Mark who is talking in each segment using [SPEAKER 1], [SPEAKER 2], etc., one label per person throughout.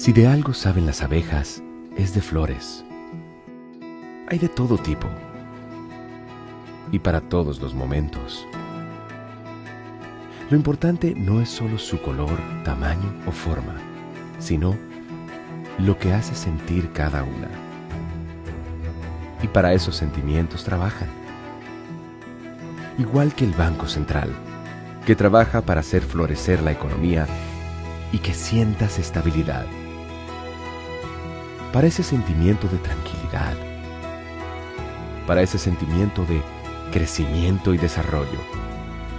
[SPEAKER 1] Si de algo saben las abejas, es de flores. Hay de todo tipo y para todos los momentos. Lo importante no es solo su color, tamaño o forma, sino lo que hace sentir cada una. Y para esos sentimientos trabajan. Igual que el Banco Central, que trabaja para hacer florecer la economía y que sientas estabilidad. Para ese sentimiento de tranquilidad. Para ese sentimiento de crecimiento y desarrollo.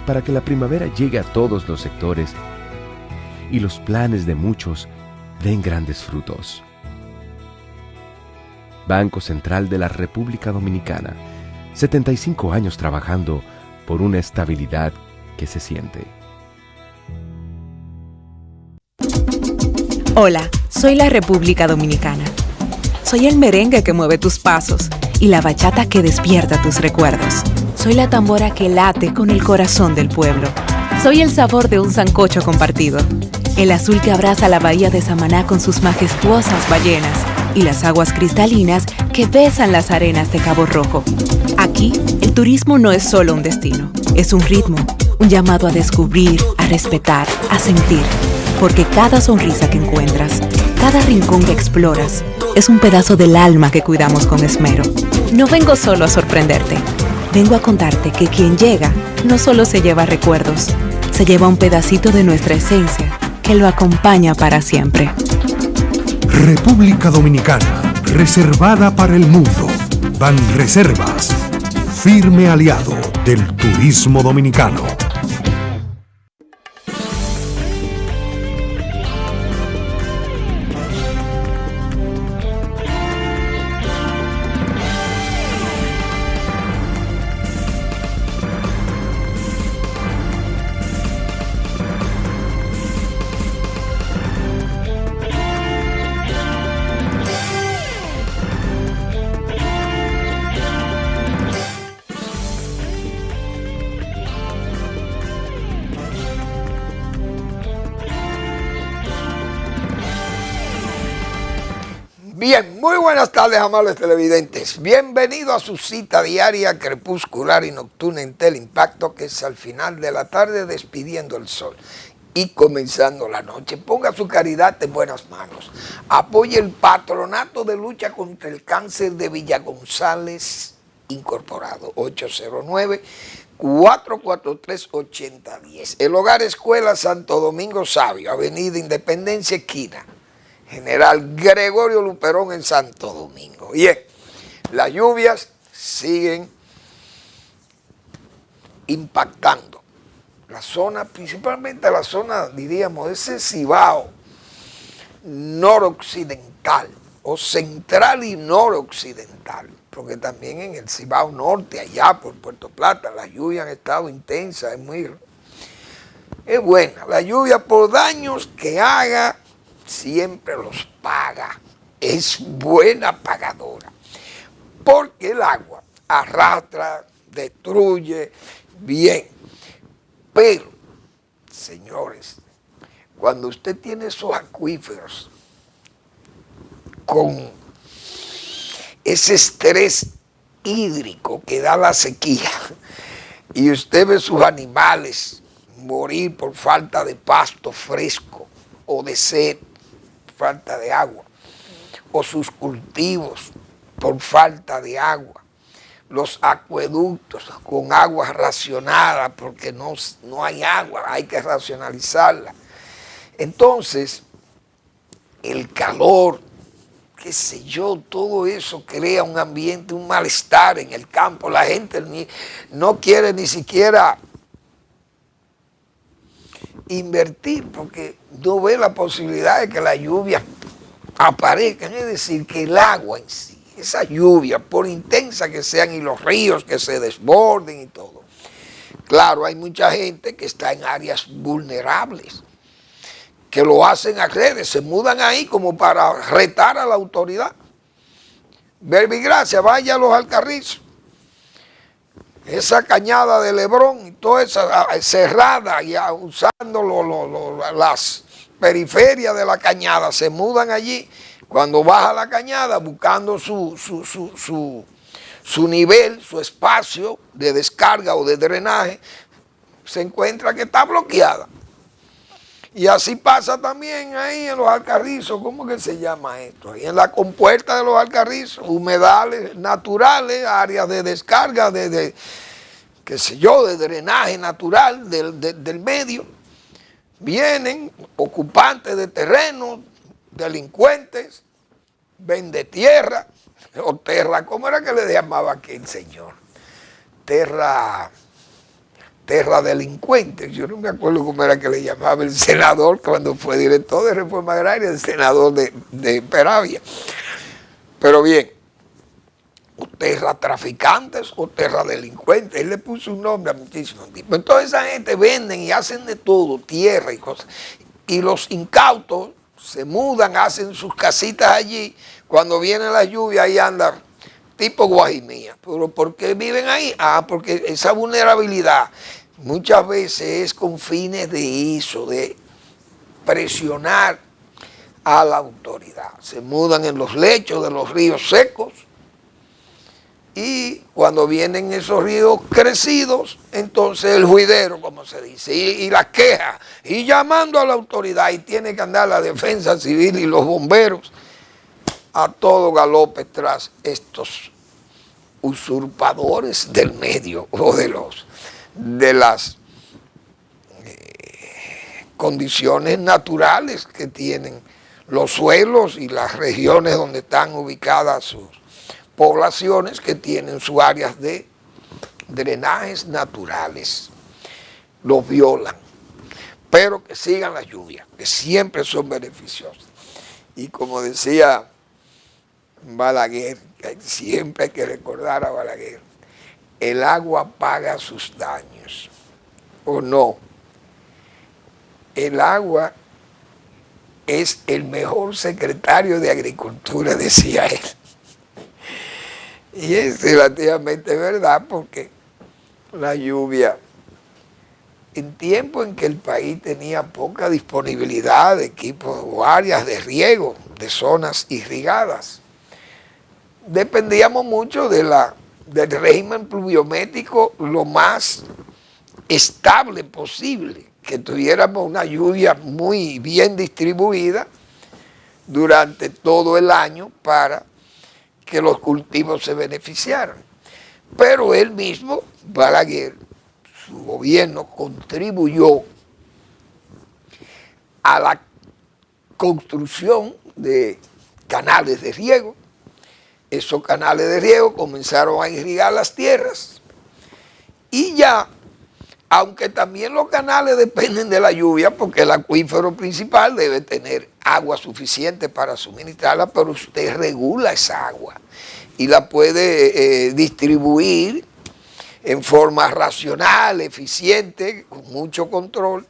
[SPEAKER 1] Para que la primavera llegue a todos los sectores y los planes de muchos den grandes frutos. Banco Central de la República Dominicana, 75 años trabajando por una estabilidad que se siente.
[SPEAKER 2] Hola, soy la República Dominicana. Soy el merengue que mueve tus pasos y la bachata que despierta tus recuerdos. Soy la tambora que late con el corazón del pueblo. Soy el sabor de un sancocho compartido, el azul que abraza la bahía de Samaná con sus majestuosas ballenas y las aguas cristalinas que besan las arenas de Cabo Rojo. Aquí, el turismo no es solo un destino, es un ritmo, un llamado a descubrir, a respetar, a sentir. Porque cada sonrisa que encuentras, cada rincón que exploras, es un pedazo del alma que cuidamos con esmero. No vengo solo a sorprenderte, vengo a contarte que quien llega no solo se lleva recuerdos, se lleva un pedacito de nuestra esencia que lo acompaña para siempre.
[SPEAKER 3] República Dominicana, reservada para el mundo. Banreservas, firme aliado del turismo dominicano.
[SPEAKER 4] Bien, muy buenas tardes, amables televidentes. Bienvenido a su cita diaria crepuscular y nocturna en Teleimpacto, que es al final de la tarde despidiendo el sol y comenzando la noche. Ponga su caridad en buenas manos. Apoye el Patronato de Lucha contra el Cáncer de Villa González Incorporado, 809-443-8010. El Hogar Escuela Santo Domingo Sabio, Avenida Independencia, esquina General Gregorio Luperón en Santo Domingo. Bien, las lluvias siguen impactando la zona, principalmente la zona, diríamos, ese Cibao noroccidental o central y noroccidental, porque también en el Cibao norte, allá por Puerto Plata, las lluvias han estado intensas, es buena. La lluvia, por daños que haga, siempre los paga, es buena pagadora, porque el agua arrastra, destruye, bien, pero, señores, cuando usted tiene esos acuíferos con ese estrés hídrico que da la sequía, y usted ve sus animales morir por falta de pasto fresco o de sed, falta de agua, o sus cultivos por falta de agua, los acueductos con agua racionada porque no hay agua, hay que racionalizarla. Entonces, el calor, qué sé yo, todo eso crea un ambiente, un malestar en el campo. La gente no quiere ni siquiera invertir porque no ve la posibilidad de que la lluvia aparezca, es decir, que el agua en sí, esa lluvia, por intensa que sean y los ríos que se desborden y todo. Claro, hay mucha gente que está en áreas vulnerables, que lo hacen a redes, se mudan ahí como para retar a la autoridad. Verbigracia, vaya a los Alcarrizos. Esa cañada de Lebrón y toda esa cerrada, ya usando periferia de la cañada, se mudan allí, cuando baja la cañada buscando su nivel, su espacio de descarga o de drenaje, se encuentra que está bloqueada. Y así pasa también ahí en los Alcarrizos. ¿Cómo que se llama esto? Ahí en la compuerta de los Alcarrizos, humedales naturales, áreas de descarga, qué sé yo, de drenaje natural del medio. Vienen ocupantes de terrenos, delincuentes, vende tierra, o terra, ¿cómo era que le llamaba aquel señor? Terra delincuente, yo no me acuerdo cómo era que le llamaba el senador cuando fue director de Reforma Agraria, el senador de Peravia. Pero bien, o terra traficantes o terra delincuentes, él le puso un nombre a muchísimos tipos. Entonces esa gente venden y hacen de todo, tierra y cosas, y los incautos se mudan, hacen sus casitas allí, cuando viene la lluvia ahí andan tipo Guajimía. ¿Pero por qué viven ahí? Porque esa vulnerabilidad muchas veces es con fines de eso, de presionar a la autoridad. Se mudan en los lechos de los ríos secos y cuando vienen esos ríos crecidos, entonces el juidero, como se dice, y las quejas, y llamando a la autoridad, y tiene que andar la defensa civil y los bomberos a todo galope tras estos usurpadores del medio o de las condiciones naturales que tienen los suelos y las regiones donde están ubicadas sus poblaciones, que tienen sus áreas de drenajes naturales. Los violan, pero que sigan las lluvias, que siempre son beneficiosas. Y como decía Balaguer, siempre hay que recordar a Balaguer, el agua paga sus daños, ¿o no? El agua es el mejor secretario de Agricultura, decía él. Y es relativamente verdad, porque la lluvia, en tiempo en que el país tenía poca disponibilidad de equipos o áreas de riego, de zonas irrigadas, dependíamos mucho del régimen pluviométrico lo más estable posible, que tuviéramos una lluvia muy bien distribuida durante todo el año para que los cultivos se beneficiaran. Pero él mismo, Balaguer, su gobierno contribuyó a la construcción de canales de riego. Esos canales de riego comenzaron a irrigar las tierras y ya, aunque también los canales dependen de la lluvia, porque el acuífero principal debe tener agua suficiente para suministrarla, pero usted regula esa agua y la puede distribuir en forma racional, eficiente, con mucho control,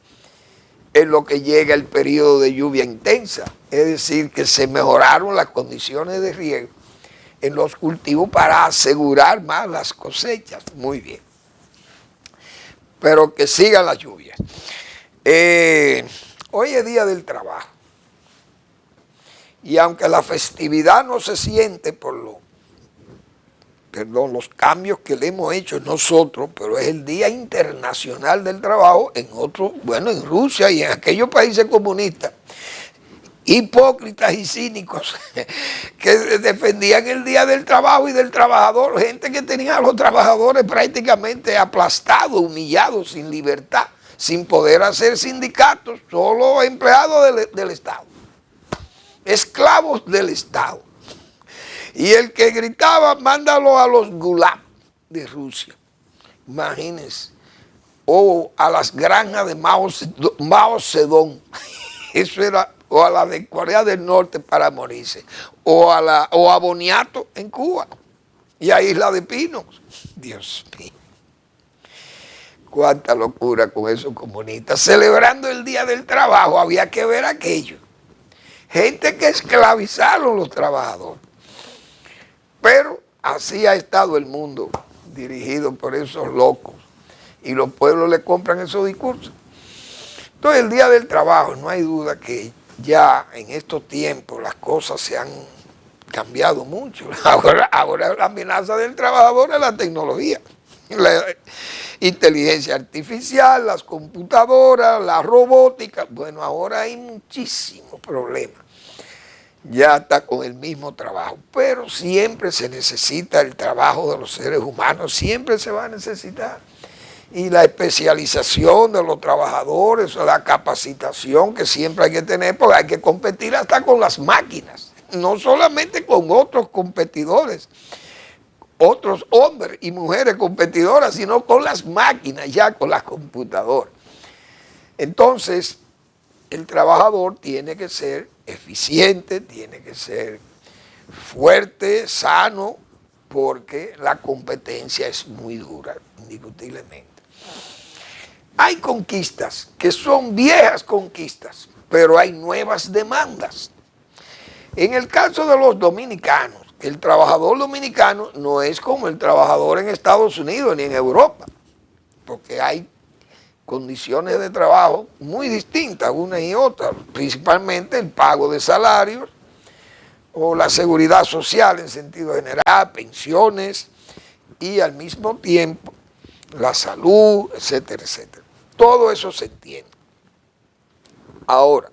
[SPEAKER 4] en lo que llega el periodo de lluvia intensa. Es decir, que se mejoraron las condiciones de riego en los cultivos para asegurar más las cosechas. Muy bien. Pero que sigan las lluvias. Hoy es Día del Trabajo. Y aunque la festividad no se siente por los cambios que le hemos hecho nosotros, pero es el Día Internacional del Trabajo en en Rusia y en aquellos países comunistas, hipócritas y cínicos que defendían el Día del Trabajo y del Trabajador, gente que tenía a los trabajadores prácticamente aplastados, humillados, sin libertad, sin poder hacer sindicatos, solo empleados del Estado, esclavos del Estado. Y el que gritaba, mándalo a los gulag de Rusia, imagínense, o a las granjas de Mao Zedong, eso era, o a la de Corea del Norte para morirse, o a Boniato en Cuba, y a Isla de Pinos. Dios mío, cuánta locura con esos comunistas. Celebrando el Día del Trabajo, había que ver aquello. Gente que esclavizaron los trabajadores. Pero así ha estado el mundo, dirigido por esos locos, y los pueblos le compran esos discursos. Entonces, el Día del Trabajo, no hay duda que ya en estos tiempos las cosas se han cambiado mucho. Ahora la amenaza del trabajador es la tecnología, la inteligencia artificial, las computadoras, la robótica. Bueno, ahora hay muchísimos problemas. Ya está con el mismo trabajo, pero siempre se necesita el trabajo de los seres humanos, siempre se va a necesitar. Y la especialización de los trabajadores, la capacitación que siempre hay que tener, porque hay que competir hasta con las máquinas, no solamente con otros competidores, otros hombres y mujeres competidoras, sino con las máquinas, ya con las computadoras. Entonces, el trabajador tiene que ser eficiente, tiene que ser fuerte, sano, porque la competencia es muy dura, indiscutiblemente. Hay conquistas que son viejas conquistas, pero hay nuevas demandas. En el caso de los dominicanos, el trabajador dominicano no es como el trabajador en Estados Unidos ni en Europa, porque hay condiciones de trabajo muy distintas una y otra, principalmente el pago de salarios o la seguridad social en sentido general, pensiones y al mismo tiempo la salud, etcétera, etcétera. Todo eso se entiende. Ahora,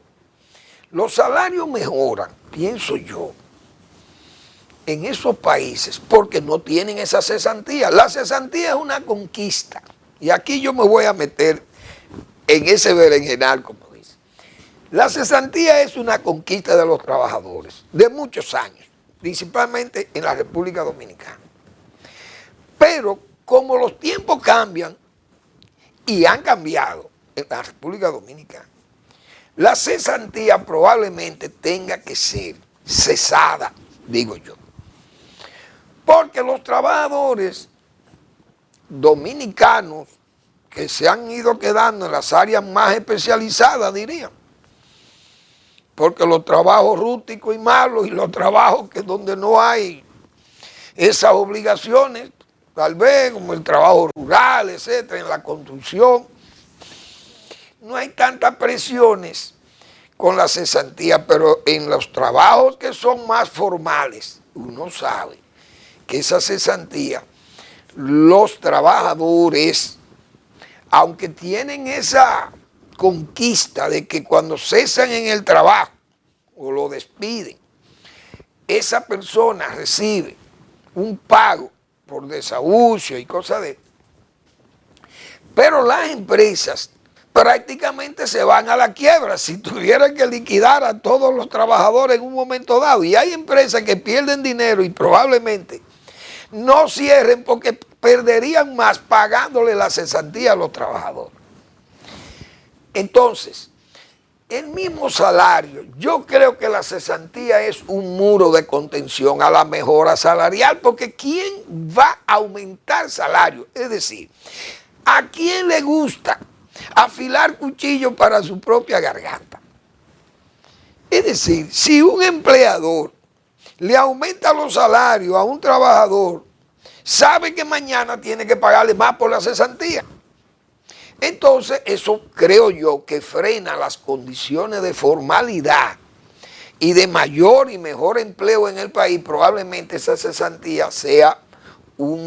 [SPEAKER 4] los salarios mejoran, pienso yo, en esos países porque no tienen esa cesantía. La cesantía es una conquista. Y aquí yo me voy a meter en ese berenjenal, como dice. La cesantía es una conquista de los trabajadores de muchos años, principalmente en la República Dominicana. Pero como los tiempos cambian y han cambiado en la República Dominicana, la cesantía probablemente tenga que ser cesada, digo yo. Porque los trabajadores dominicanos que se han ido quedando en las áreas más especializadas, dirían, porque los trabajos rústicos y malos y los trabajos que donde no hay esas obligaciones, tal vez como el trabajo rural, etcétera, en la construcción, no hay tantas presiones con la cesantía, pero en los trabajos que son más formales, uno sabe que esa cesantía, los trabajadores, aunque tienen esa conquista de que cuando cesan en el trabajo o lo despiden, esa persona recibe un pago por desahucio y cosas de... Pero las empresas prácticamente se van a la quiebra si tuvieran que liquidar a todos los trabajadores en un momento dado. Y hay empresas que pierden dinero y probablemente no cierren porque perderían más pagándole la cesantía a los trabajadores. Entonces, el mismo salario, yo creo que la cesantía es un muro de contención a la mejora salarial, porque ¿quién va a aumentar salario? Es decir, ¿a quién le gusta afilar cuchillo para su propia garganta? Es decir, si un empleador le aumenta los salarios a un trabajador, sabe que mañana tiene que pagarle más por la cesantía. Entonces, eso creo yo que frena las condiciones de formalidad y de mayor y mejor empleo en el país. Probablemente esa cesantía sea un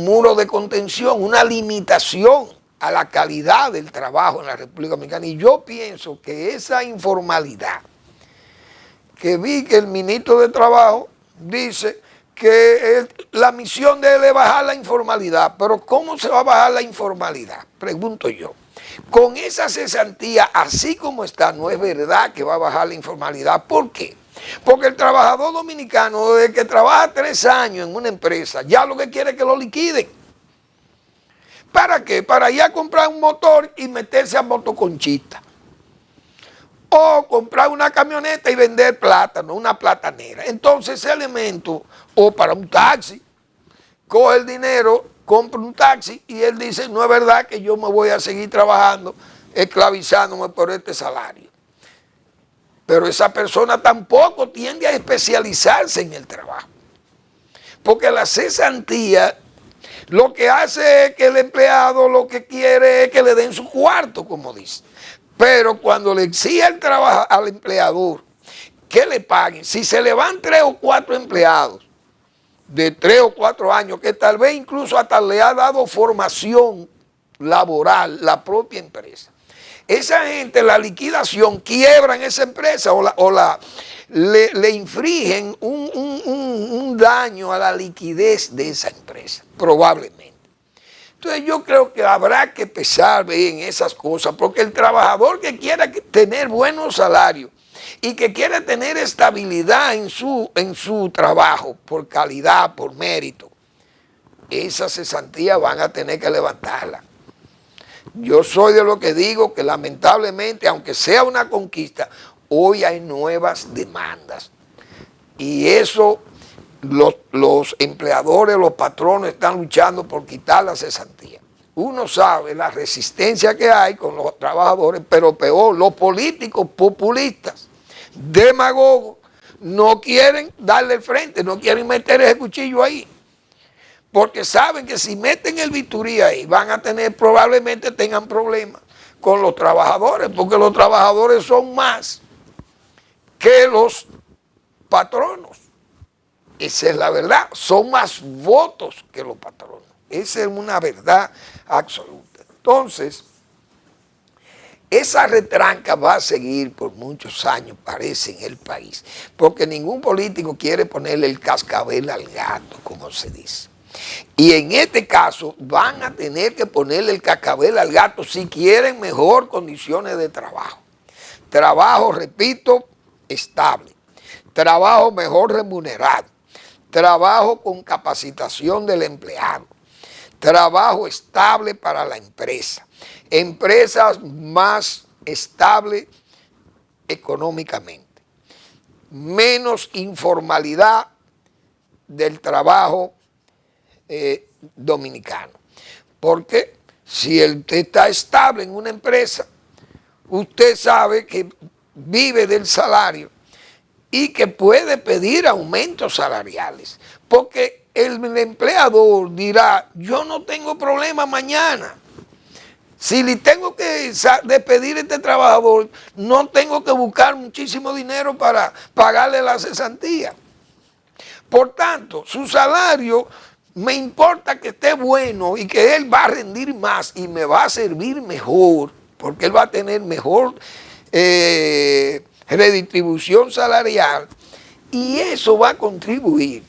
[SPEAKER 4] muro de contención, una limitación a la calidad del trabajo en la República Dominicana. Y yo pienso que esa informalidad, que vi que el ministro de Trabajo dice que la misión de él es bajar la informalidad. Pero ¿cómo se va a bajar la informalidad? Pregunto yo. Con esa cesantía, así como está, no es verdad que va a bajar la informalidad. ¿Por qué? Porque el trabajador dominicano, desde que trabaja 3 años en una empresa, ya lo que quiere es que lo liquiden. ¿Para qué? Para ir a comprar un motor y meterse a motoconchita. O comprar una camioneta y vender plátano, una platanera. Entonces ese elemento, o para un taxi, coge el dinero, compra un taxi y él dice, no es verdad que yo me voy a seguir trabajando, esclavizándome por este salario. Pero esa persona tampoco tiende a especializarse en el trabajo. Porque la cesantía Lo que hace es que el empleado lo que quiere es que le den su cuarto, como dice. Pero cuando le exige al empleador que le paguen, si se le van 3 o 4 empleados de 3 o 4 años, que tal vez incluso hasta le ha dado formación laboral la propia empresa, esa gente, la liquidación, quiebra en esa empresa le infringen un daño a la liquidez de esa empresa, probablemente. Entonces yo creo que habrá que pensar en esas cosas, porque el trabajador que quiera tener buenos salarios y que quiera tener estabilidad en su trabajo, por calidad, por mérito, esas cesantías van a tener que levantarla. Yo soy de lo que digo que lamentablemente, aunque sea una conquista, hoy hay nuevas demandas. Y eso los empleadores, los patronos están luchando por quitar la cesantía. Uno sabe la resistencia que hay con los trabajadores, pero peor, los políticos populistas, demagogos, no quieren darle el frente, no quieren meter ese cuchillo ahí. Porque saben que si meten el bisturí ahí, van a tener, probablemente tengan problemas con los trabajadores, porque los trabajadores son más que los patronos. Esa es la verdad, son más votos que los patronos. Esa es una verdad absoluta. Entonces, esa retranca va a seguir por muchos años, parece, en el país, porque ningún político quiere ponerle el cascabel al gato, como se dice. Y en este caso van a tener que ponerle el cascabel al gato si quieren mejor condiciones de trabajo. Trabajo, repito, estable. Trabajo mejor remunerado. Trabajo con capacitación del empleado. Trabajo estable para la empresa. Empresas más estables económicamente. Menos informalidad del trabajo dominicano. Porque si usted está estable en una empresa, usted sabe que vive del salario y que puede pedir aumentos salariales. Porque el empleador dirá, yo no tengo problema mañana. Si le tengo que despedir a este trabajador, no tengo que buscar muchísimo dinero para pagarle la cesantía. Por tanto, su salario me importa que esté bueno y que él va a rendir más y me va a servir mejor, porque él va a tener mejor redistribución salarial, y eso va a contribuir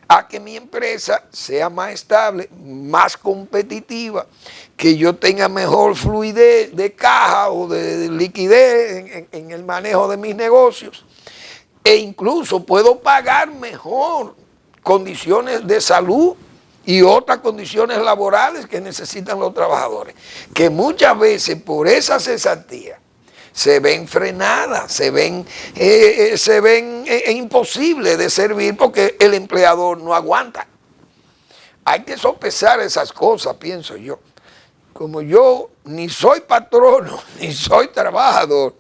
[SPEAKER 4] a que mi empresa sea más estable, más competitiva, que yo tenga mejor fluidez de caja o de liquidez en el manejo de mis negocios, e incluso puedo pagar mejor condiciones de salud y otras condiciones laborales que necesitan los trabajadores, que muchas veces por esa cesantía se ven frenadas, se ven imposibles de servir porque el empleador no aguanta. Hay que sopesar esas cosas, pienso yo. Como yo ni soy patrono, ni soy trabajador,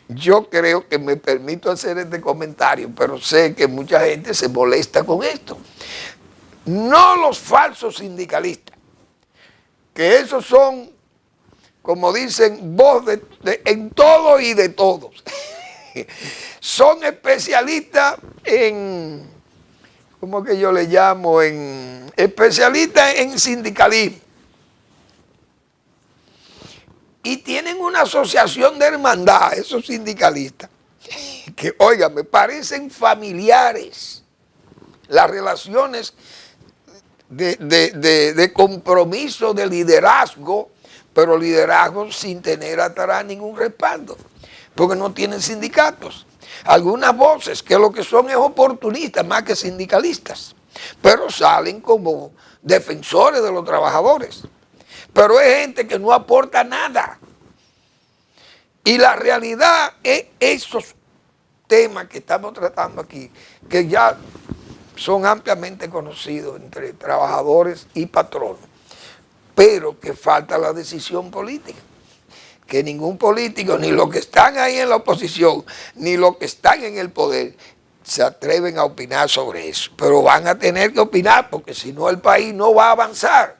[SPEAKER 4] yo creo que me permito hacer este comentario, pero sé que mucha gente se molesta con esto. No los falsos sindicalistas, que esos son, como dicen, voz en todo y de todos. Son especialistas en, ¿cómo que yo le llamo? Especialistas en sindicalismo. Y tienen una asociación de hermandad, esos sindicalistas, que, oiga, me parecen familiares las relaciones de compromiso, de liderazgo, pero liderazgo sin tener atrás ningún respaldo, porque no tienen sindicatos. Algunas voces que lo que son es oportunistas más que sindicalistas, pero salen como defensores de los trabajadores. Pero es gente que no aporta nada. Y la realidad es esos temas que estamos tratando aquí, que ya son ampliamente conocidos entre trabajadores y patronos, pero que falta la decisión política. Que ningún político, ni los que están ahí en la oposición, ni los que están en el poder, se atreven a opinar sobre eso. Pero van a tener que opinar porque si no el país no va a avanzar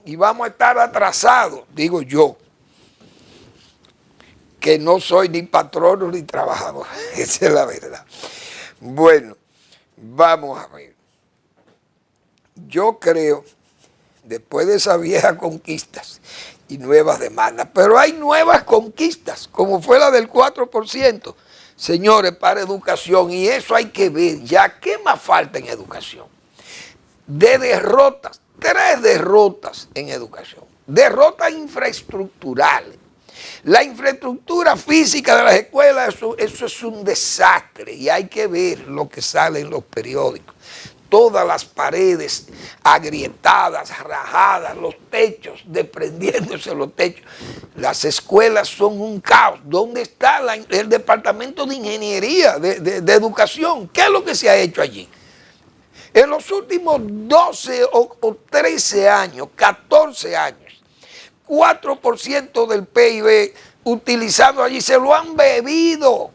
[SPEAKER 4] y vamos a estar atrasados, digo yo, que no soy ni patrono ni trabajador. Esa es la verdad. Bueno, vamos a ver. Yo creo, después de esas viejas conquistas y nuevas demandas, pero hay nuevas conquistas, como fue la del 4%, señores, para educación, y eso hay que ver ya qué más falta en educación. De derrotas, 3 derrotas en educación, derrotas infraestructurales. La infraestructura física de las escuelas, eso es un desastre y hay que ver lo que sale en los periódicos. Todas las paredes agrietadas, rajadas, los techos, desprendiéndose los techos. Las escuelas son un caos. ¿Dónde está el departamento de ingeniería, de educación? ¿Qué es lo que se ha hecho allí? En los últimos 12 o 13 años, 14 años, 4% del PIB utilizado allí se lo han bebido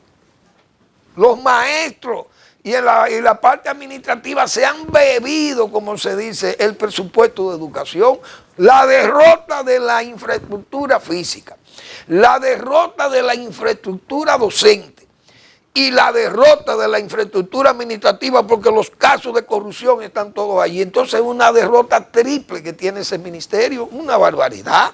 [SPEAKER 4] los maestros. Y en la parte administrativa se han bebido, como se dice, el presupuesto de educación, la derrota de la infraestructura física, la derrota de la infraestructura docente y la derrota de la infraestructura administrativa, porque los casos de corrupción están todos allí. Entonces es una derrota triple que tiene ese ministerio, una barbaridad.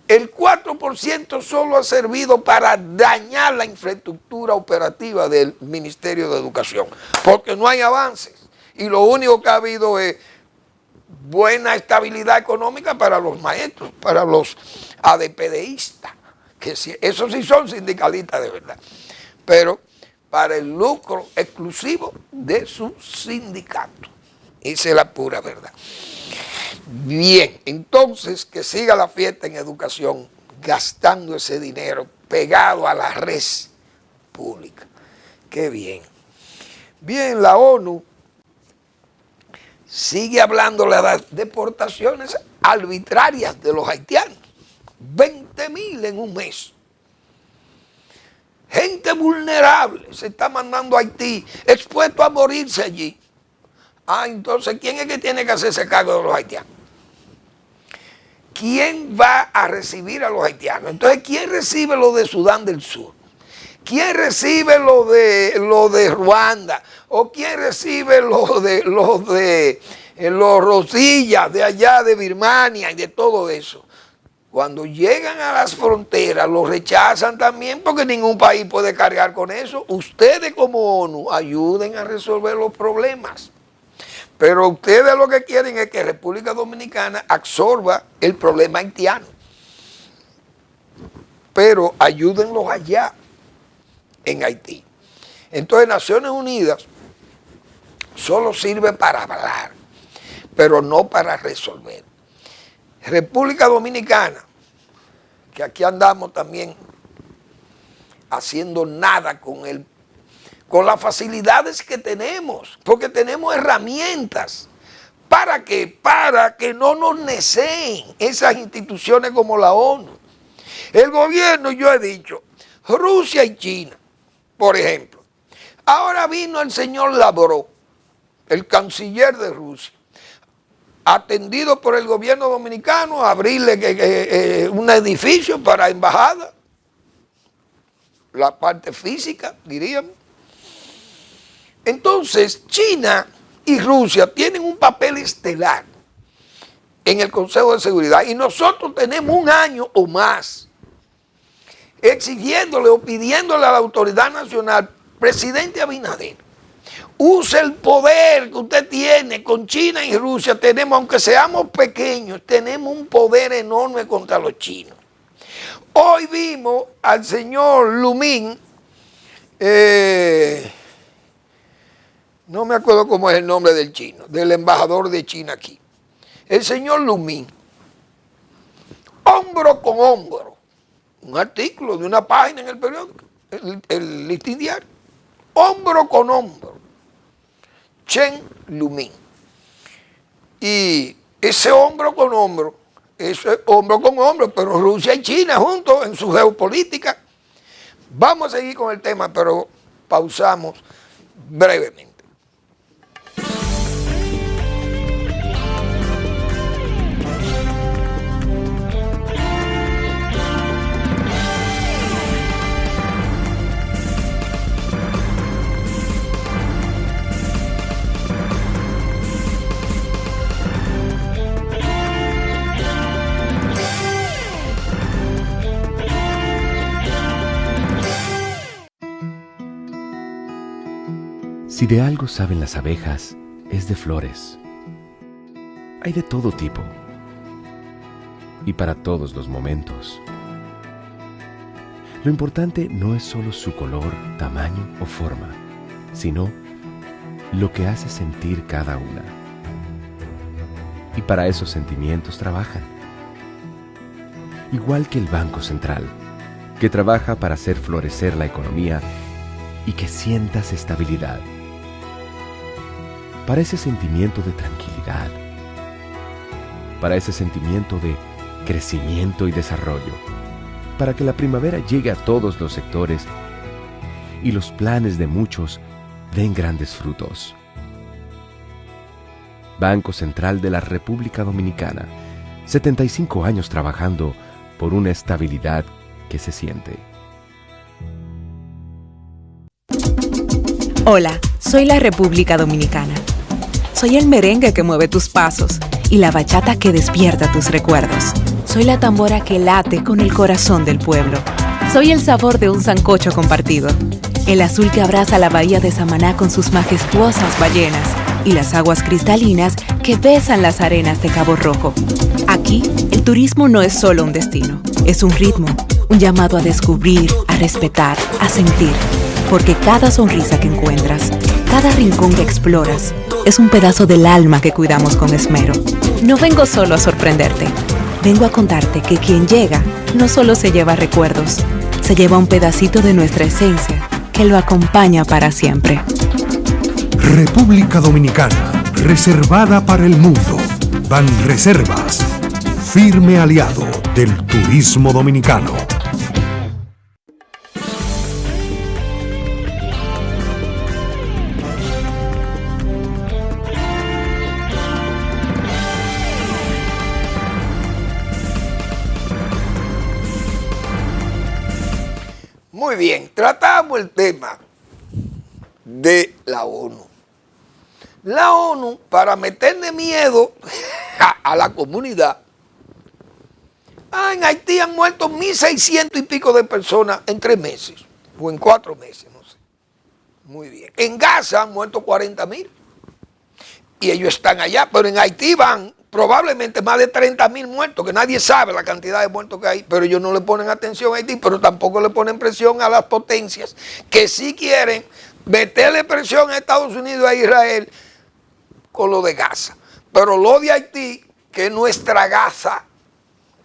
[SPEAKER 4] El 4% solo ha servido para dañar la infraestructura operativa del Ministerio de Educación, porque no hay avances. Y lo único que ha habido es buena estabilidad económica para los maestros, para los ADPDistas, que sí, esos sí son sindicalistas de verdad, pero para el lucro exclusivo de su sindicato. Esa es la pura verdad. Bien, entonces que siga la fiesta en educación, gastando ese dinero pegado a la red pública. Qué bien. Bien, la ONU sigue hablando de las deportaciones arbitrarias de los haitianos. 20.000 en un mes. Gente vulnerable se está mandando a Haití, expuesto a morirse allí. Entonces, ¿quién es que tiene que hacerse cargo de los haitianos? ¿Quién va a recibir a los haitianos? Entonces, ¿quién recibe lo de Sudán del Sur? ¿Quién recibe lo de Ruanda? ¿O quién recibe los rosillas de allá de Birmania y de todo eso? Cuando llegan a las fronteras, los rechazan también porque ningún país puede cargar con eso. Ustedes como ONU ayuden a resolver los problemas. Pero ustedes lo que quieren es que República Dominicana absorba el problema haitiano. Pero ayúdenlos allá, en Haití. Entonces Naciones Unidas solo sirve para hablar, pero no para resolver. República Dominicana, que aquí andamos también haciendo nada con las facilidades que tenemos, porque tenemos herramientas. ¿Para qué? Para que no nos neceen esas instituciones como la ONU. El gobierno, yo he dicho, Rusia y China, por ejemplo. Ahora vino el señor Lavrov, el canciller de Rusia, atendido por el gobierno dominicano, a abrirle un edificio para embajada, la parte física, diríamos. Entonces, China y Rusia tienen un papel estelar en el Consejo de Seguridad y nosotros tenemos un año o más exigiéndole o pidiéndole a la autoridad nacional, presidente Abinader, use el poder que usted tiene con China y Rusia. Tenemos, aunque seamos pequeños, tenemos un poder enorme contra los chinos. Hoy vimos al señor Lumín, no me acuerdo cómo es el nombre del chino, del embajador de China aquí. El señor Lumín, hombro con hombro, un artículo de una página en el periódico, el Listín Diario, hombro con hombro, Chen Lumín. Y ese hombro con hombro, pero Rusia y China juntos en su geopolítica. Vamos a seguir con el tema, pero pausamos brevemente.
[SPEAKER 1] Si de algo saben las abejas, es de flores. Hay de todo tipo y para todos los momentos. Lo importante no es solo su color, tamaño o forma, sino lo que hace sentir cada una. Y para esos sentimientos trabajan. Igual que el Banco Central, que trabaja para hacer florecer la economía y que sientas estabilidad. Para ese sentimiento de tranquilidad, para ese sentimiento de crecimiento y desarrollo, para que la primavera llegue a todos los sectores y los planes de muchos den grandes frutos. Banco Central de la República Dominicana, 75 años trabajando por una estabilidad que se siente.
[SPEAKER 2] Hola, soy la República Dominicana. Soy el merengue que mueve tus pasos y la bachata que despierta tus recuerdos. Soy la tambora que late con el corazón del pueblo. Soy el sabor de un sancocho compartido, el azul que abraza la bahía de Samaná con sus majestuosas ballenas y las aguas cristalinas que besan las arenas de Cabo Rojo. Aquí, el turismo no es solo un destino, es un ritmo, un llamado a descubrir, a respetar, a sentir. Porque cada sonrisa que encuentras, cada rincón que exploras, es un pedazo del alma que cuidamos con esmero. No vengo solo a sorprenderte, vengo a contarte que quien llega no solo se lleva recuerdos, se lleva un pedacito de nuestra esencia que lo acompaña para siempre.
[SPEAKER 3] República Dominicana, reservada para el mundo. Banreservas, firme aliado del turismo dominicano.
[SPEAKER 4] Muy bien, tratamos el tema de la ONU. La ONU, para meterle miedo a la comunidad, en Haití han muerto 1.600 y pico de personas en 3 meses, o en 4 meses, no sé. Muy bien. En Gaza han muerto 40.000, y ellos están allá, pero en Haití van probablemente más de 30.000 muertos, que nadie sabe la cantidad de muertos que hay, pero ellos no le ponen atención a Haití, pero tampoco le ponen presión a las potencias que sí quieren meterle presión a Estados Unidos y a Israel con lo de Gaza. Pero lo de Haití, que nuestra Gaza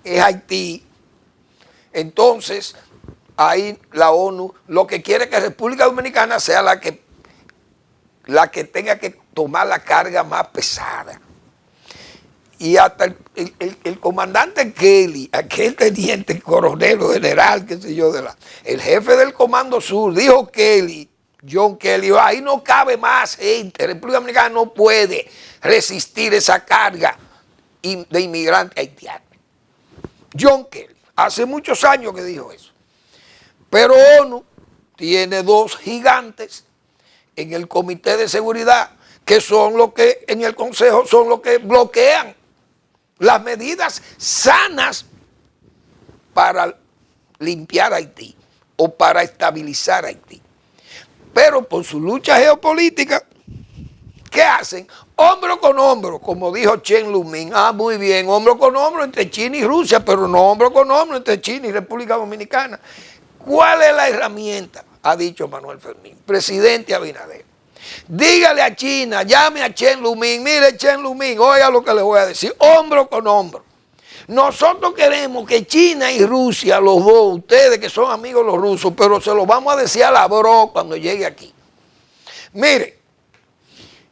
[SPEAKER 4] es Haití, entonces ahí la ONU lo que quiere es que República Dominicana sea la que tenga que tomar la carga más pesada. Y hasta el comandante Kelly, aquel teniente coronel o general, qué sé yo, el jefe del Comando Sur, dijo Kelly, John Kelly, ahí no cabe más gente, República Dominicana no puede resistir esa carga de inmigrantes haitianos. John Kelly, hace muchos años que dijo eso. Pero ONU tiene 2 gigantes en el Comité de Seguridad, que son los que en el Consejo son los que bloquean las medidas sanas para limpiar Haití o para estabilizar Haití. Pero por su lucha geopolítica, ¿qué hacen? Hombro con hombro, como dijo Chen Lumin. Muy bien, hombro con hombro entre China y Rusia, pero no hombro con hombro entre China y República Dominicana. ¿Cuál es la herramienta? Ha dicho Manuel Fermín, presidente Abinader. Dígale a China, llame a Chen Lumin, mire Chen Lumin, oiga lo que le voy a decir, hombro con hombro. Nosotros queremos que China y Rusia, los dos, ustedes que son amigos los rusos, pero se lo vamos a decir a la bro cuando llegue aquí. Mire,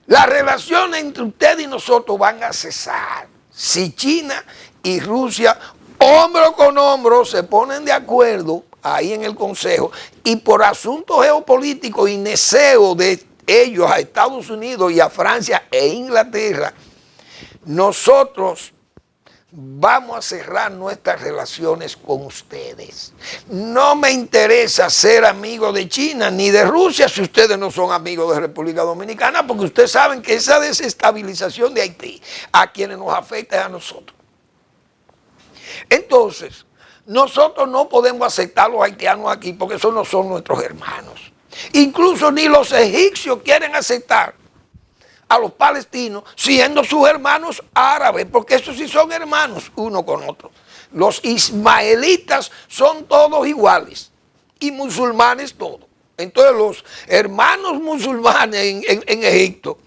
[SPEAKER 4] las relaciones entre ustedes y nosotros van a cesar si China y Rusia, hombro con hombro, se ponen de acuerdo ahí en el Consejo y por asuntos geopolíticos y neseo de ellos a Estados Unidos y a Francia e Inglaterra, nosotros vamos a cerrar nuestras relaciones con ustedes. No me interesa ser amigo de China ni de Rusia si ustedes no son amigos de República Dominicana, porque ustedes saben que esa desestabilización de Haití a quienes nos afecta es a nosotros. Entonces, nosotros no podemos aceptar a los haitianos aquí porque esos no son nuestros hermanos. Incluso ni los egipcios quieren aceptar a los palestinos siendo sus hermanos árabes, porque esos sí son hermanos uno con otro. Los ismaelitas son todos iguales y musulmanes todos. Entonces los hermanos musulmanes en Egipto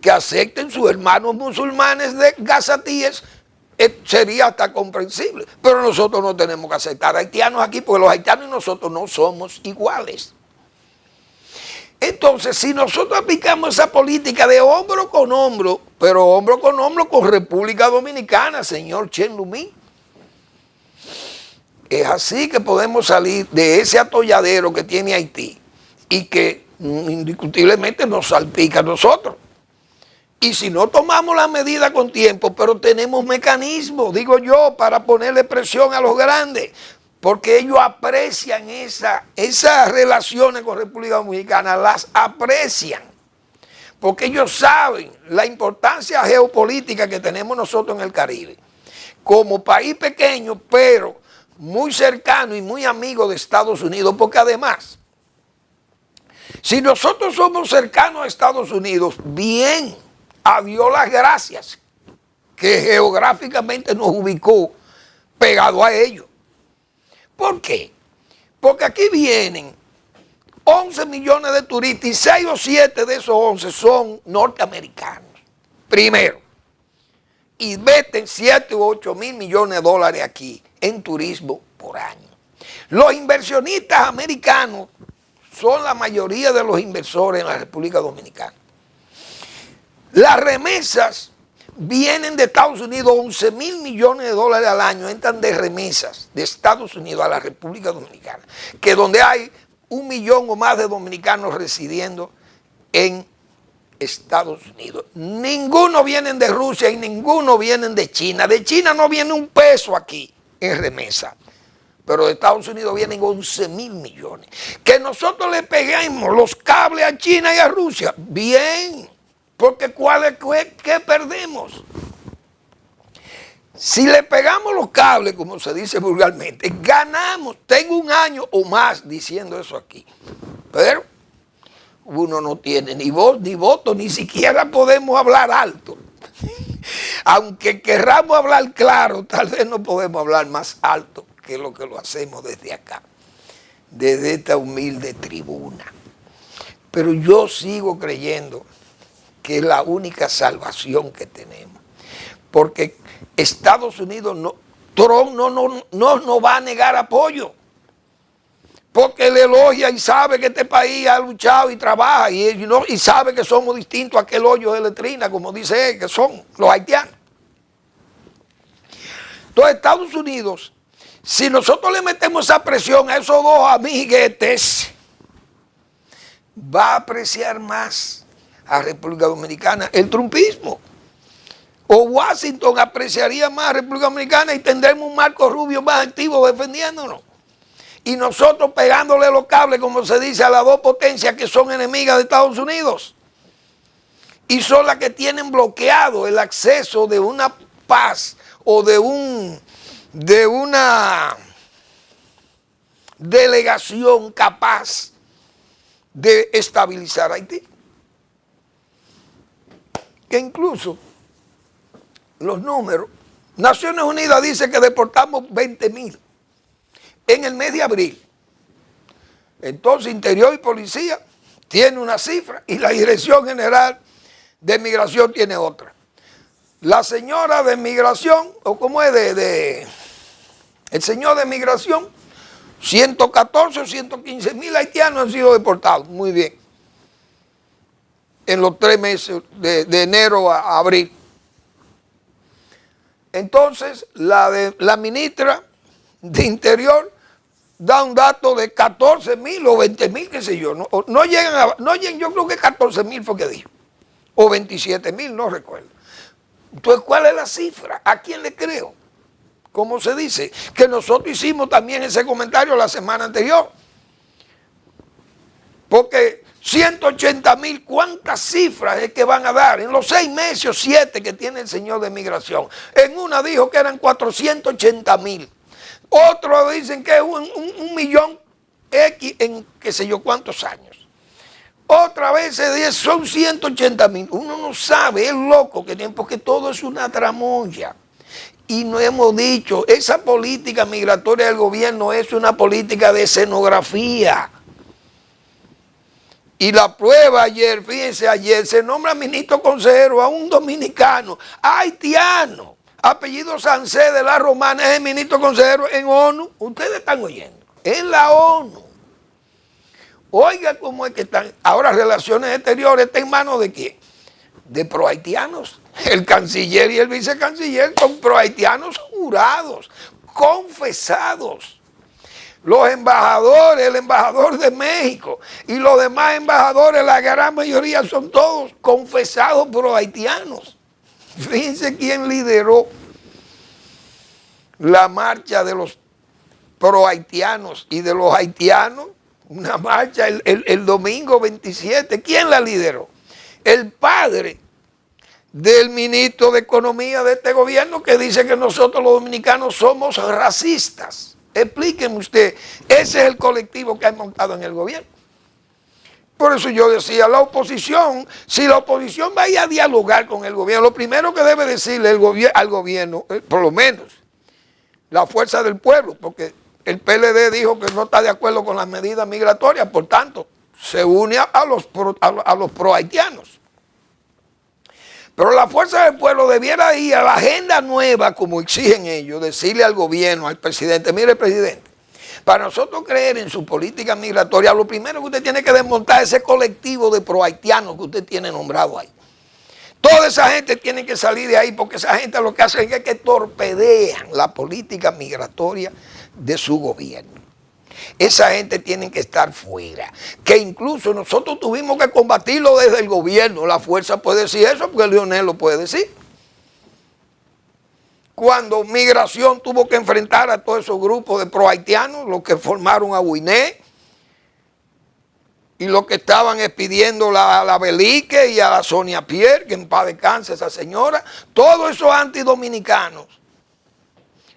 [SPEAKER 4] que acepten sus hermanos musulmanes de gazatíes sería hasta comprensible, pero nosotros no tenemos que aceptar haitianos aquí porque los haitianos y nosotros no somos iguales. Entonces, si nosotros aplicamos esa política de hombro con hombro, pero hombro con República Dominicana, señor Chen Lumí, es así que podemos salir de ese atolladero que tiene Haití y que indiscutiblemente nos salpica a nosotros. Y si no tomamos la medida con tiempo, pero tenemos mecanismos, digo yo, para ponerle presión a los grandes, porque ellos aprecian esas relaciones con República Dominicana, las aprecian, porque ellos saben la importancia geopolítica que tenemos nosotros en el Caribe, como país pequeño, pero muy cercano y muy amigo de Estados Unidos, porque además, si nosotros somos cercanos a Estados Unidos, bien, a Dios las gracias, que geográficamente nos ubicó pegado a ellos. ¿Por qué? Porque aquí vienen 11 millones de turistas y 6 o 7 de esos 11 son norteamericanos. Primero, y meten 7 u 8 mil millones de dólares aquí en turismo por año. Los inversionistas americanos son la mayoría de los inversores en la República Dominicana. Las remesas vienen de Estados Unidos, 11 mil millones de dólares al año entran de remesas de Estados Unidos a la República Dominicana, que donde hay 1 millón o más de dominicanos residiendo en Estados Unidos. Ninguno vienen de Rusia y ninguno vienen de China. De China no viene un peso aquí en remesa, pero de Estados Unidos vienen 11 mil millones. Que nosotros le peguemos los cables a China y a Rusia, bien. Porque ¿qué perdemos? Si le pegamos los cables, como se dice vulgarmente, ganamos. Tengo un año o más diciendo eso aquí. Pero uno no tiene ni voz ni voto, ni siquiera podemos hablar alto. Aunque querramos hablar claro, tal vez no podemos hablar más alto que lo hacemos desde acá, desde esta humilde tribuna. Pero yo sigo creyendo que es la única salvación que tenemos. Porque Estados Unidos, Trump no nos va a negar apoyo. Porque él elogia y sabe que este país ha luchado y trabaja y sabe que somos distintos a aquel hoyo de letrina, como dice él, que son los haitianos. Entonces Estados Unidos, si nosotros le metemos esa presión a esos dos amiguetes, va a apreciar más a República Dominicana el trumpismo. O Washington apreciaría más a República Dominicana y tendremos un Marco Rubio más activo defendiéndonos. Y nosotros pegándole los cables, como se dice, a las dos potencias que son enemigas de Estados Unidos. Y son las que tienen bloqueado el acceso de una paz o de una delegación capaz de estabilizar Haití. Que incluso los números, Naciones Unidas dice que deportamos 20,000 en el mes de abril. Entonces Interior y Policía tiene una cifra y la Dirección General de Migración tiene otra. La señora de Migración, o como es el señor de Migración, 114 o 115 mil haitianos han sido deportados. Muy bien. En los 3 meses de enero a abril. Entonces, la ministra de Interior da un dato de 14,000 o 20,000, qué sé yo. No llegan, yo creo que 14,000 fue que dijo. O 27,000, no recuerdo. Entonces, ¿cuál es la cifra? ¿A quién le creo? ¿Cómo se dice? Que nosotros hicimos también ese comentario la semana anterior. Porque 180,000, ¿cuántas cifras es que van a dar? En los 6 meses o 7 que tiene el señor de migración. En una dijo que eran 480,000. Otros dicen que es un millón X en qué sé yo cuántos años. Otra vez se dice son 180,000. Uno no sabe, es loco que tiene, porque todo es una tramoya. Y no hemos dicho, esa política migratoria del gobierno es una política de escenografía. Y la prueba ayer, fíjense, ayer se nombra ministro consejero a un dominicano, haitiano, apellido Sancé de la Romana, es el ministro consejero en ONU. Ustedes están oyendo, en la ONU. Oiga cómo es que están. Ahora, relaciones exteriores, ¿está en manos de quién? De prohaitianos. El canciller y el vicecanciller son prohaitianos jurados, confesados. Los embajadores, el embajador de México y los demás embajadores, la gran mayoría son todos confesados prohaitianos. Fíjense quién lideró la marcha de los prohaitianos y de los haitianos. Una marcha el domingo 27. ¿Quién la lideró? El padre del ministro de Economía de este gobierno, que dice que nosotros los dominicanos somos racistas. Explíqueme usted, ese es el colectivo que ha montado en el gobierno. Por eso yo decía, la oposición, si la oposición va a ir a dialogar con el gobierno, lo primero que debe decirle al gobierno, por lo menos, la fuerza del pueblo, porque el PLD dijo que no está de acuerdo con las medidas migratorias, por tanto, se une a los pro-haitianos. Pero la fuerza del pueblo debiera ir a la agenda nueva, como exigen ellos, decirle al gobierno, al presidente, mire presidente, para nosotros creer en su política migratoria, lo primero que usted tiene que desmontar ese colectivo de pro-haitianos que usted tiene nombrado ahí. Toda esa gente tiene que salir de ahí, porque esa gente lo que hace es que torpedean la política migratoria de su gobierno. Esa gente tiene que estar fuera, que incluso nosotros tuvimos que combatirlo desde el gobierno. La fuerza puede decir eso porque Leonel lo puede decir. Cuando migración tuvo que enfrentar a todos esos grupos de pro-haitianos, los que formaron a Guiné y los que estaban expidiendo a la Belique y a la Sonia Pierre, que en paz descanse esa señora, todos esos antidominicanos.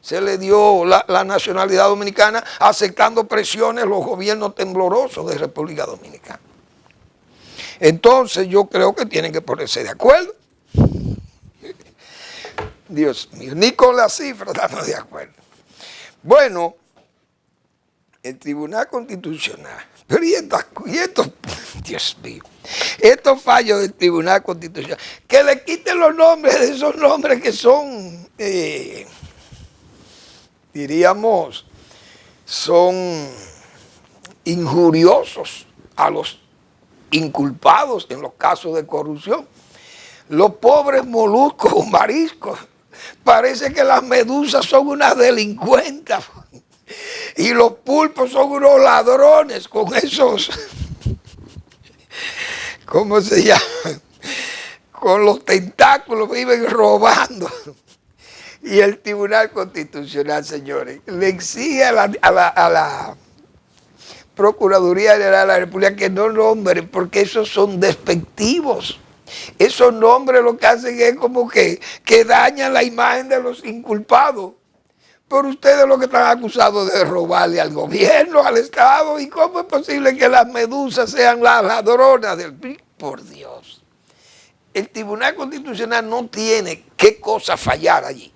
[SPEAKER 4] Se le dio la nacionalidad dominicana aceptando presiones los gobiernos temblorosos de República Dominicana. Entonces yo creo que tienen que ponerse de acuerdo. Dios mío, ni con las cifras estamos de acuerdo. Bueno, el Tribunal Constitucional, pero y estos, Dios mío, estos fallos del Tribunal Constitucional, que le quiten los nombres de esos nombres que son... diríamos, son injuriosos a los inculpados en los casos de corrupción. Los pobres moluscos, mariscos, parece que las medusas son unas delincuentas y los pulpos son unos ladrones con esos, ¿cómo se llama? Con los tentáculos viven robando. Y el Tribunal Constitucional, señores, le exige a la Procuraduría General de la República que no nombren, porque esos son despectivos. Esos nombres lo que hacen es como que dañan la imagen de los inculpados. Pero ustedes lo que están acusados de robarle al gobierno, al Estado, ¿y cómo es posible que las medusas sean las ladronas del PRI? Por Dios. El Tribunal Constitucional no tiene qué cosa fallar allí.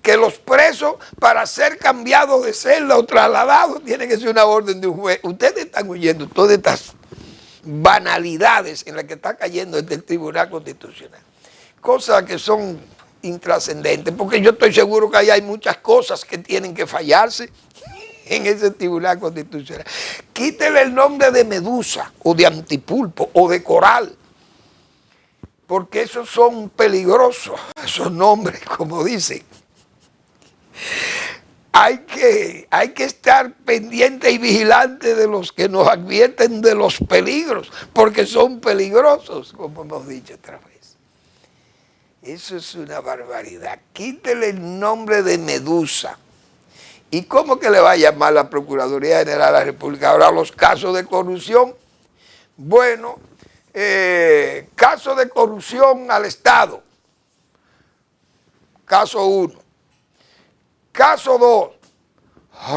[SPEAKER 4] Que los presos, para ser cambiados de celda o trasladados, tiene que ser una orden de un juez. Ustedes están oyendo todas estas banalidades en las que está cayendo desde el Tribunal Constitucional. Cosas que son intrascendentes, porque yo estoy seguro que ahí hay muchas cosas que tienen que fallarse en ese Tribunal Constitucional. Quítele el nombre de medusa, o de antipulpo, o de coral, porque esos son peligrosos, esos nombres, como dicen. hay que estar pendiente y vigilante de los que nos advierten de los peligros, porque son peligrosos, como hemos dicho otra vez. Eso es una barbaridad. Quítele el nombre de Medusa. ¿Y cómo que le va a llamar la Procuraduría General de la República ahora los casos de corrupción? Bueno, caso de corrupción al Estado. Caso 1. Caso 2.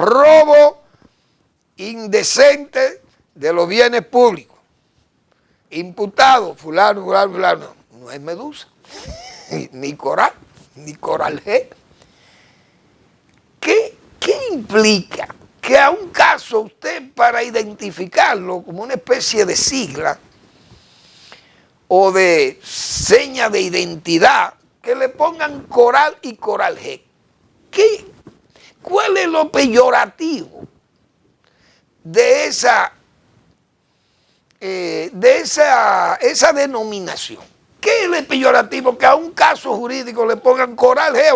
[SPEAKER 4] Robo indecente de los bienes públicos. Imputado, fulano, fulano, fulano. No es Medusa, ni Coral, ni Coral G. ¿Qué implica? Que a un caso usted, para identificarlo como una especie de sigla o de seña de identidad, que le pongan Coral y Coral G. ¿Cuál es lo peyorativo de esa denominación? ¿Qué es lo peyorativo? Que a un caso jurídico le pongan Coral G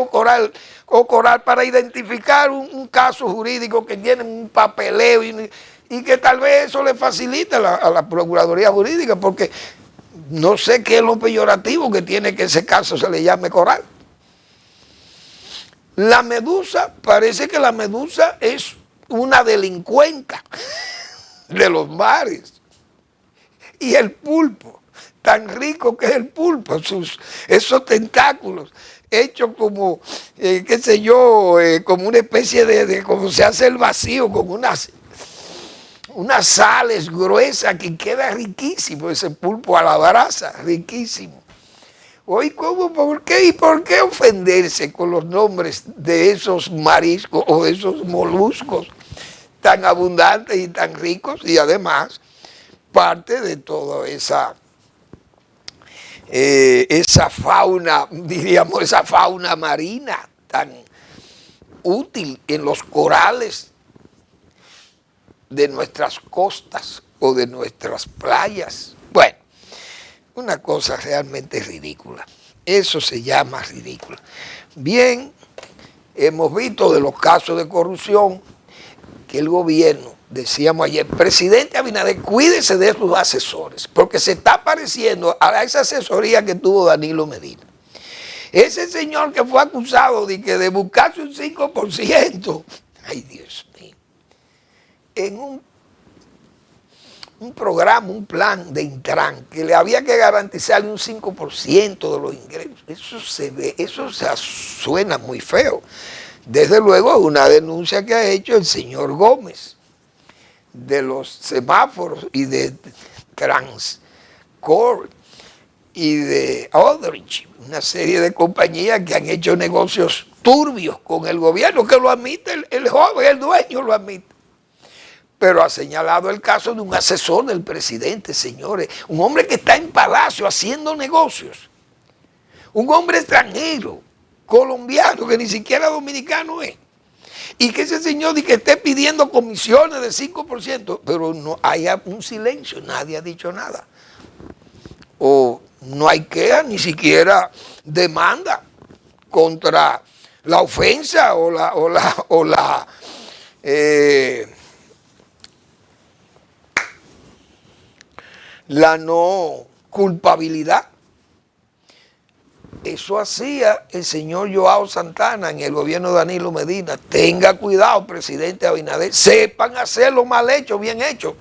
[SPEAKER 4] o Coral para identificar un caso jurídico que tiene un papeleo y que tal vez eso le facilite a la Procuraduría Jurídica, porque no sé qué es lo peyorativo que tiene que ese caso se le llame Coral. La Medusa, parece que la Medusa es una delincuenta de los mares. Y el pulpo, tan rico que es el pulpo, esos tentáculos, hechos como, qué sé yo, como una especie de como se hace el vacío, con unas sales gruesas que queda riquísimo, ese pulpo a la brasa, riquísimo. Oye, ¿cómo? ¿Por qué? ¿Y por qué ofenderse con los nombres de esos mariscos o de esos moluscos tan abundantes y tan ricos? Y además, parte de toda esa fauna, diríamos, esa fauna marina tan útil en los corales de nuestras costas o de nuestras playas. Bueno, una cosa realmente ridícula. Eso se llama ridícula. Bien, hemos visto de los casos de corrupción que el gobierno, decíamos ayer, presidente Abinader, cuídese de sus asesores, porque se está pareciendo a esa asesoría que tuvo Danilo Medina. Ese señor que fue acusado de buscarse un 5%, ay Dios mío, en un programa, un plan de Intran, que le había que garantizarle un 5% de los ingresos. Eso se ve, suena muy feo. Desde luego, una denuncia que ha hecho el señor Gómez de los semáforos y de Transcorp y de Aldrich, una serie de compañías que han hecho negocios turbios con el gobierno, que lo admite el joven, el dueño lo admite. Pero ha señalado el caso de un asesor del presidente, señores, un hombre que está en Palacio haciendo negocios, un hombre extranjero, colombiano, que ni siquiera dominicano es, y que ese señor que esté pidiendo comisiones de 5%, pero no hay un silencio, nadie ha dicho nada, o no hay queja, ni siquiera demanda contra la ofensa o la no culpabilidad. Eso hacía el señor Joao Santana en el gobierno de Danilo Medina. Tenga cuidado, presidente Abinader, sepan hacerlo mal hecho, bien hecho,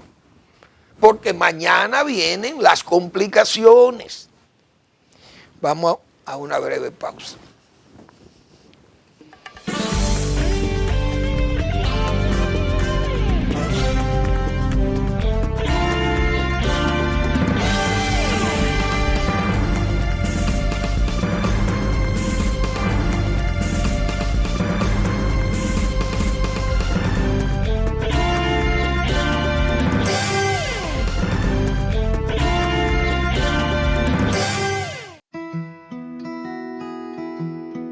[SPEAKER 4] porque mañana vienen las complicaciones. Vamos a una breve pausa.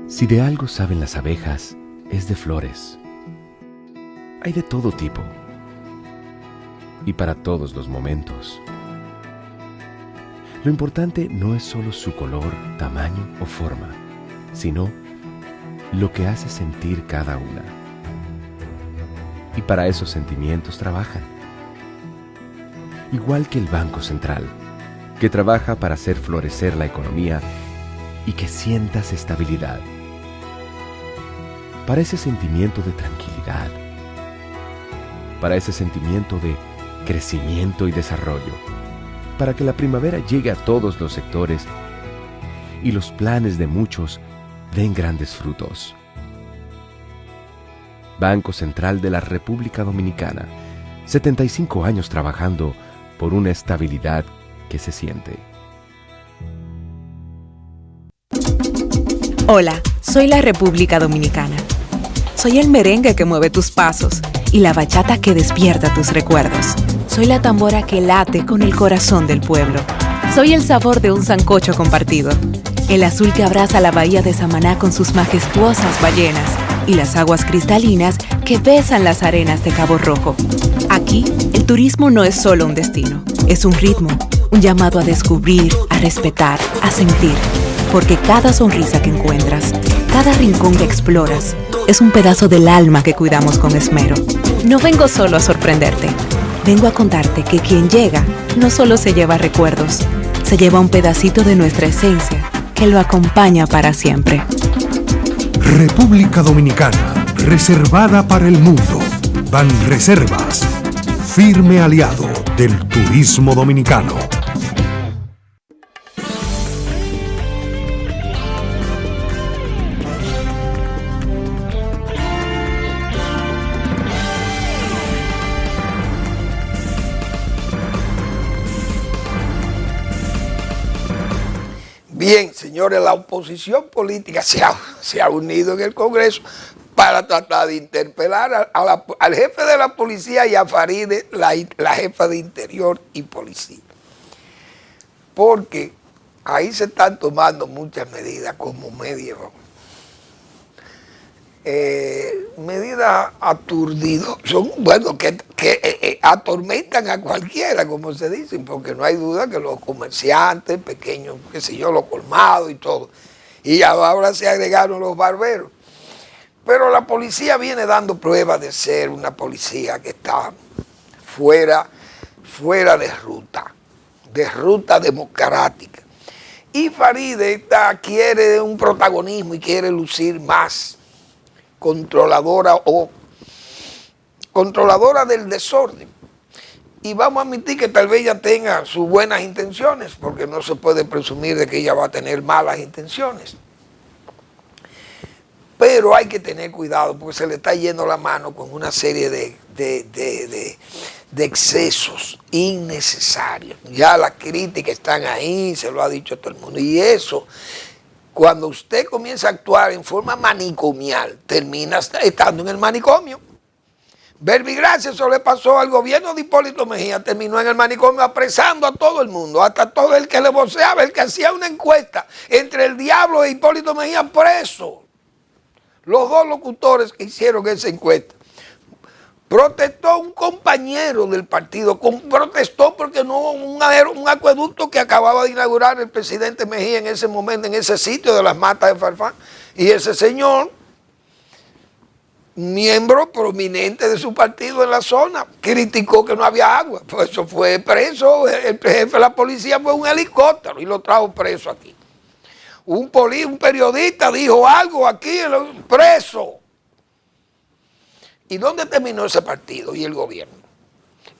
[SPEAKER 1] Si de algo saben las abejas, es de flores. Hay de todo tipo y para todos los momentos. Lo importante no es solo su color, tamaño o forma, sino lo que hace sentir cada una. y para esos sentimientos trabajan. Igual que el Banco Central, que trabaja para hacer florecer la economía y que sientas estabilidad. Para ese sentimiento de tranquilidad, para ese sentimiento de crecimiento y desarrollo, para que la primavera llegue a todos los sectores y los planes de muchos den grandes frutos. Banco Central de la República Dominicana, 75 años trabajando por una estabilidad que se siente.
[SPEAKER 2] Hola, soy la República Dominicana. Soy el merengue que mueve tus pasos y la bachata que despierta tus recuerdos. Soy la tambora que late con el corazón del pueblo. Soy el sabor de un sancocho compartido, el azul que abraza la bahía de Samaná con sus majestuosas ballenas y las aguas cristalinas que besan las arenas de Cabo Rojo. Aquí, el turismo no es solo un destino, es un ritmo, un llamado a descubrir, a respetar, a sentir. Porque cada sonrisa que encuentras, cada rincón que exploras, es un pedazo del alma que cuidamos con esmero. No vengo solo a sorprenderte, vengo a contarte que quien llega no solo se lleva recuerdos, se lleva un pedacito de nuestra esencia que lo acompaña para siempre.
[SPEAKER 3] República Dominicana, reservada para el mundo. Banreservas, firme aliado del turismo dominicano.
[SPEAKER 4] Bien, señores, la oposición política se ha unido en el Congreso para tratar de interpelar al jefe de la policía y a Farideh, la jefa de Interior y Policía. Porque ahí se están tomando muchas medidas como medidas aturdidas, son, bueno, que atormentan a cualquiera, como se dice, porque no hay duda que los comerciantes, pequeños, qué sé yo, los colmados y todo, y ahora se agregaron los barberos. Pero la policía viene dando pruebas de ser una policía que está fuera de ruta democrática. Y Farideh quiere un protagonismo y quiere lucir más controladora del desorden. Y vamos a admitir que tal vez ella tenga sus buenas intenciones, porque no se puede presumir de que ella va a tener malas intenciones. Pero hay que tener cuidado porque se le está yendo la mano con una serie de excesos innecesarios. Ya las críticas están ahí, se lo ha dicho todo el mundo. Y eso, cuando usted comienza a actuar en forma manicomial, termina estando en el manicomio. Verbigracia, eso le pasó al gobierno de Hipólito Mejía, terminó en el manicomio apresando a todo el mundo, hasta todo el que le voceaba, el que hacía una encuesta entre el diablo e Hipólito Mejía preso. Los dos locutores que hicieron esa encuesta. Protestó un compañero del partido, protestó porque no hubo un acueducto que acababa de inaugurar el presidente Mejía en ese momento, en ese sitio de las matas de Farfán. Y ese señor, miembro prominente de su partido en la zona, criticó que no había agua. Pues eso fue preso, el jefe de la policía fue un helicóptero y lo trajo preso aquí. Un periodista dijo algo aquí, preso. ¿Y dónde terminó ese partido y el gobierno?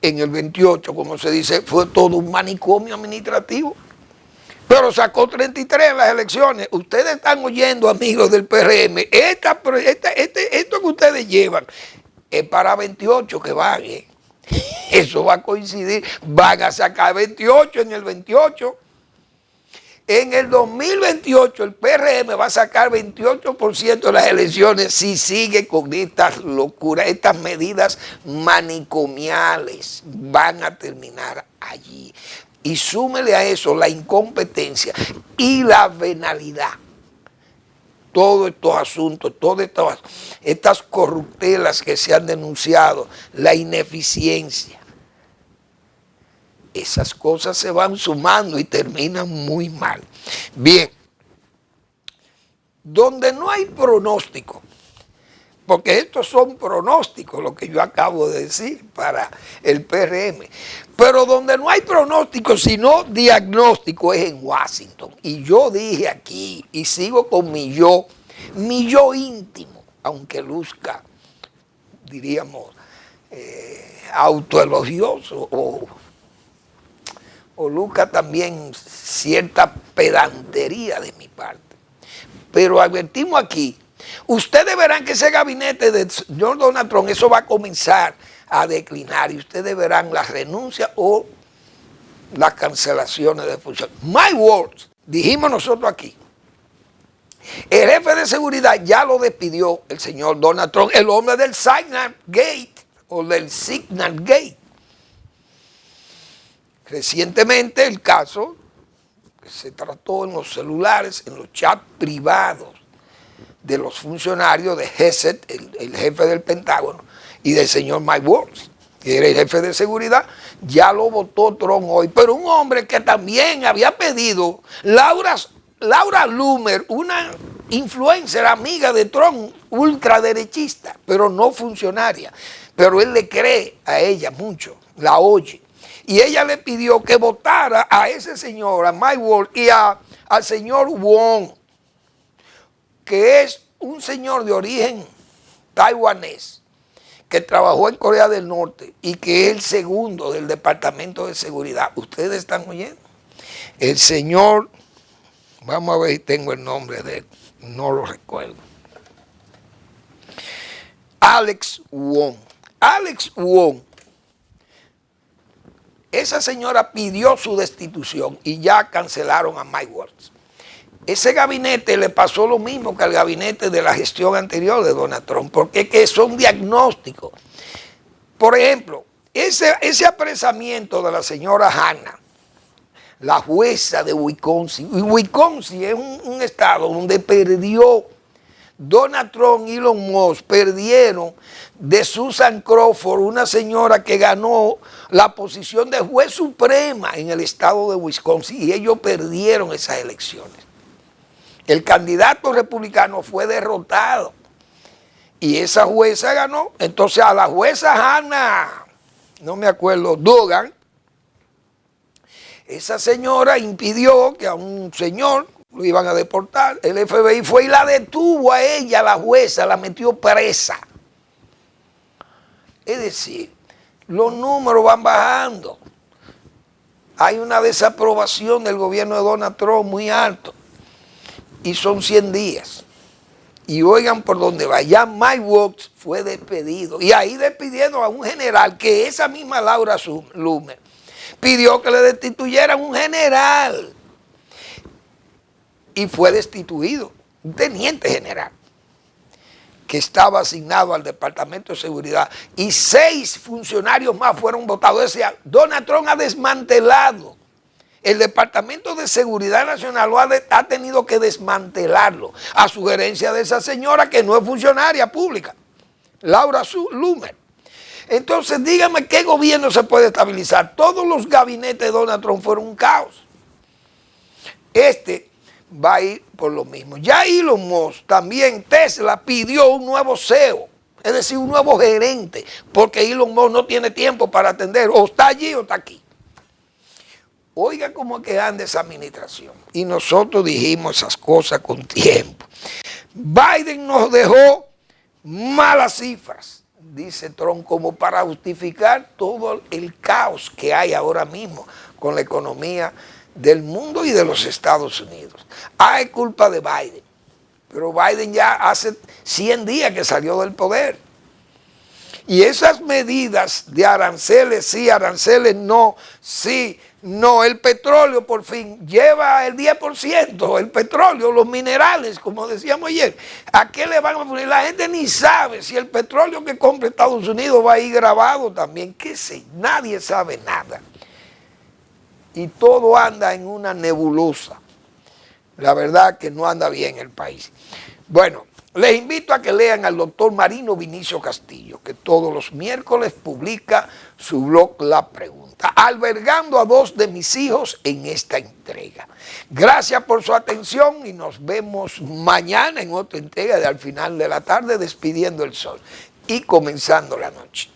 [SPEAKER 4] En el 28, como se dice, fue todo un manicomio administrativo. Pero sacó 33 en las elecciones. Ustedes están oyendo, amigos del PRM, esto que ustedes llevan es para 28 que van. Eso va a coincidir. Van a sacar 28 en el 28. En el 2028 el PRM va a sacar 28% de las elecciones si sigue con estas locuras, estas medidas manicomiales. Van a terminar allí. Y súmele a eso la incompetencia y la venalidad. Todos estos asuntos, todas estas corruptelas que se han denunciado, la ineficiencia. Esas cosas se van sumando y terminan muy mal. Bien, donde no hay pronóstico, porque estos son pronósticos, lo que yo acabo de decir para el PRM. Pero donde no hay pronóstico, sino diagnóstico, es en Washington. Y yo dije aquí, y sigo con mi yo íntimo, aunque luzca, diríamos, autoelogioso o luzca también cierta pedantería de mi parte. Pero advertimos aquí, ustedes verán que ese gabinete de señor Donald Trump, eso va a comenzar a declinar y ustedes verán las renuncias o las cancelaciones de función. My words, dijimos nosotros aquí. El jefe de seguridad ya lo despidió el señor Donald Trump, el hombre del Signal Gate o del Signal Gate. Recientemente el caso que se trató en los celulares, en los chats privados de los funcionarios de Hesed, el jefe del Pentágono, y del señor Mike Waltz, que era el jefe de seguridad, ya lo votó Trump hoy. Pero un hombre que también había pedido, Laura Loomer, una influencer amiga de Trump, ultraderechista, pero no funcionaria, pero él le cree a ella mucho, la oye. Y ella le pidió que votara a ese señor, a Mike Waltz, y al señor Wong, que es un señor de origen taiwanés, que trabajó en Corea del Norte y que es el segundo del Departamento de Seguridad. ¿Ustedes están oyendo? El señor, vamos a ver si tengo el nombre de él, no lo recuerdo. Alex Wong. Alex Wong. Esa señora pidió su destitución y ya cancelaron a Mike Waltz. Ese gabinete le pasó lo mismo que al gabinete de la gestión anterior de Donald Trump, porque es que son diagnósticos. Por ejemplo, ese apresamiento de la señora Hannah, la jueza de Wisconsin, y Wisconsin es un estado donde perdió Donald Trump y Elon Musk, perdieron de Susan Crawford, una señora que ganó la posición de juez suprema en el estado de Wisconsin, y ellos perdieron esas elecciones. El candidato republicano fue derrotado y esa jueza ganó. Entonces a la jueza Hannah, no me acuerdo, Duggan, esa señora impidió que a un señor lo iban a deportar. El FBI fue y la detuvo a ella, la jueza, la metió presa. Es decir, los números van bajando. Hay una desaprobación del gobierno de Donald Trump muy alto. Y son 100 días. Y oigan por dónde va. Ya Mike Waltz fue despedido. Y ahí despidieron a un general que esa misma Laura Loomer pidió que le destituyeran un general. Y fue destituido. Un teniente general que estaba asignado al Departamento de Seguridad. Y 6 funcionarios más fueron votados. O sea, Donald Trump ha desmantelado. El Departamento de Seguridad Nacional ha tenido que desmantelarlo a sugerencia de esa señora que no es funcionaria pública, Laura Loomer. Entonces, dígame qué gobierno se puede estabilizar. Todos los gabinetes de Donald Trump fueron un caos. Este va a ir por lo mismo. Ya Elon Musk, también Tesla, pidió un nuevo CEO, es decir, un nuevo gerente, porque Elon Musk no tiene tiempo para atender, o está allí o está aquí. Oiga cómo que anda esa administración. Y nosotros dijimos esas cosas con tiempo. Biden nos dejó malas cifras, dice Trump, como para justificar todo el caos que hay ahora mismo con la economía del mundo y de los Estados Unidos. Es culpa de Biden. Pero Biden ya hace 100 días que salió del poder. Y esas medidas de aranceles sí, aranceles no, sí, no, el petróleo por fin lleva el 10%, el petróleo, los minerales, como decíamos ayer. ¿A qué le van a poner? La gente ni sabe si el petróleo que compra Estados Unidos va a ir grabado también. ¿Qué sé? Nadie sabe nada. Y todo anda en una nebulosa. La verdad que no anda bien el país. Bueno, les invito a que lean al doctor Marino Vinicio Castillo, que todos los miércoles publica su blog La Pregunta, albergando a 2 de mis hijos en esta entrega. Gracias por su atención y nos vemos mañana en otra entrega de Al Final de la Tarde, despidiendo el sol y comenzando la noche.